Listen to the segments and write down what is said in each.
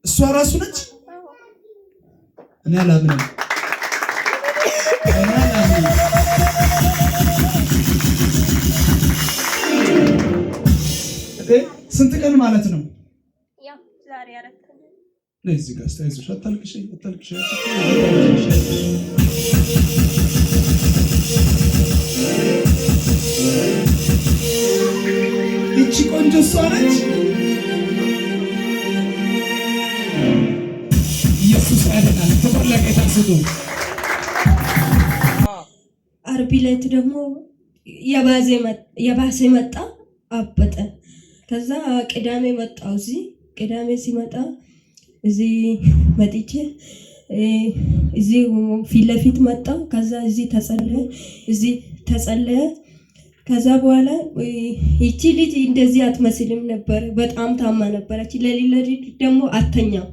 እሷ ራሱ ነች። እኔ አላምንም። ስንት ቀን ማለት ነው? ያው ዛሬ አረከ ለዚህ ጋር ስታይዝሽ አታልቅሽ። እቺ ቆንጆ እሷ ነች። ኢየሱስ ያድናል። ተፈለገ ታስጡ። ዓርብ ዕለት ደግሞ የባሰ መጣ፣ አበጠ። ከዛ ቅዳሜ መጣው። ቅዳሜ ሲመጣ እዚህ መጥቼ እዚህ ፊት ለፊት መጣ። ከዛ እዚህ ተጸለየ። ከዛ በኋላ ይቺ ልጅ እንደዚህ አትመስልም ነበር፣ በጣም ታማ ነበረች። ለሊት ደግሞ አተኛም፣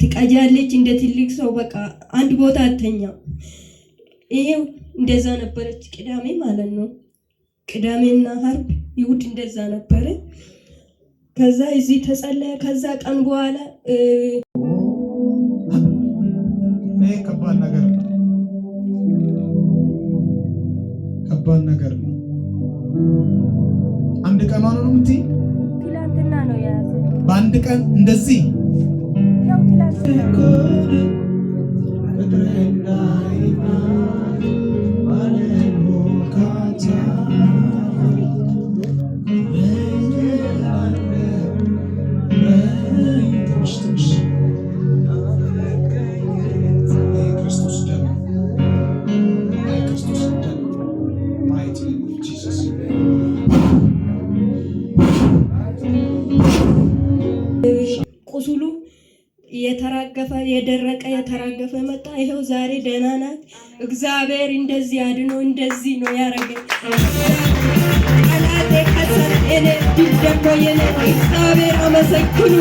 ትቀጃለች እንደ ትልቅ ሰው፣ በቃ አንድ ቦታ አተኛም። ይሄው እንደዛ ነበረች። ቅዳሜ ማለት ነው። ቅዳሜና ዓርብ ይሁድ እንደዛ ነበረ። ከዛ እዚህ ተጸለየ። ከዛ ቀን በኋላ ከባድ ነገር ነው። አንድ ቀን ነው የምትይ? ትላንትና ነው ያዘ። በአንድ ቀን እንደዚህ ያው ትላንትና ቁስሉ የደረቀ የተራገፈ መጣ። ይሄው ዛሬ ደህና ናት። እግዚአብሔር እንደዚህ አድኖ እንደዚህ ነው ያረገኝ። አላቴ ከሰረ እኔ ቢደሞ የኔ እግዚአብሔር አመሰግኑ።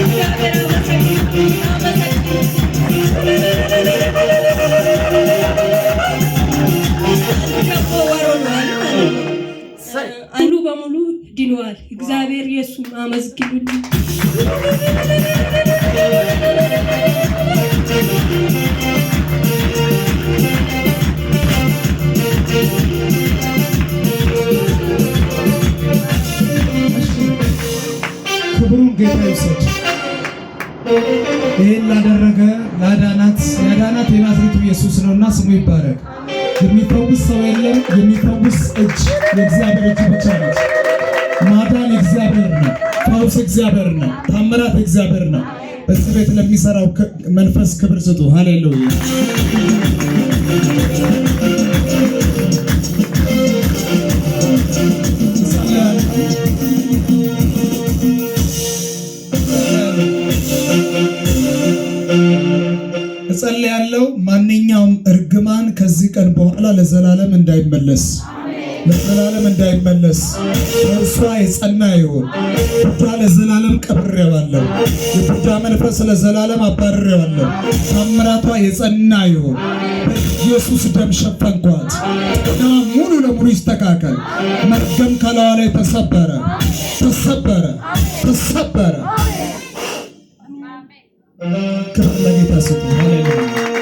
እግዚአብሔር ሙሉ በሙሉ ድኗል። እግዚአብሔር ኢየሱስ አመስግኑልኝ። ክብሩን ጌታ ይውሰድ። ይህን ላደረገ ያዳናት የናዝሬቱ ኢየሱስ ነውና ስሙ ይባረክ። የሚፈውስ ሰው የለም። የሚፈውስ እጅ የእግዚአብሔር እጅ ብቻ ነው። ማዳን እግዚአብሔር ነው። ፈውስ እግዚአብሔር ነው። ታምራት እግዚአብሔር ነው። በዚህ ቤት ለሚሰራው መንፈስ ክብር ስጡ። ሃሌሉያ። እጸልያለሁ ማንኛውም እርግማን ከዚህ ቀን በኋላ ለዘላለም እንዳይመለስ እርሷ የጸና ይሁን። ቡዳ ለዘላለም ቀብሬዋለሁ። የቡዳ መንፈስ ለዘላለም አባርሬዋለሁ። ታምራቷ የጸና ይሁን። በኢየሱስ ደም ሸፈንኳት። ጤናዋ ሙሉ ለሙሉ ይስተካከል። መርገም ከላዋ ላይ ተሰበረ። ክብር ለጌታ ስጡ። ሃሌሉያ።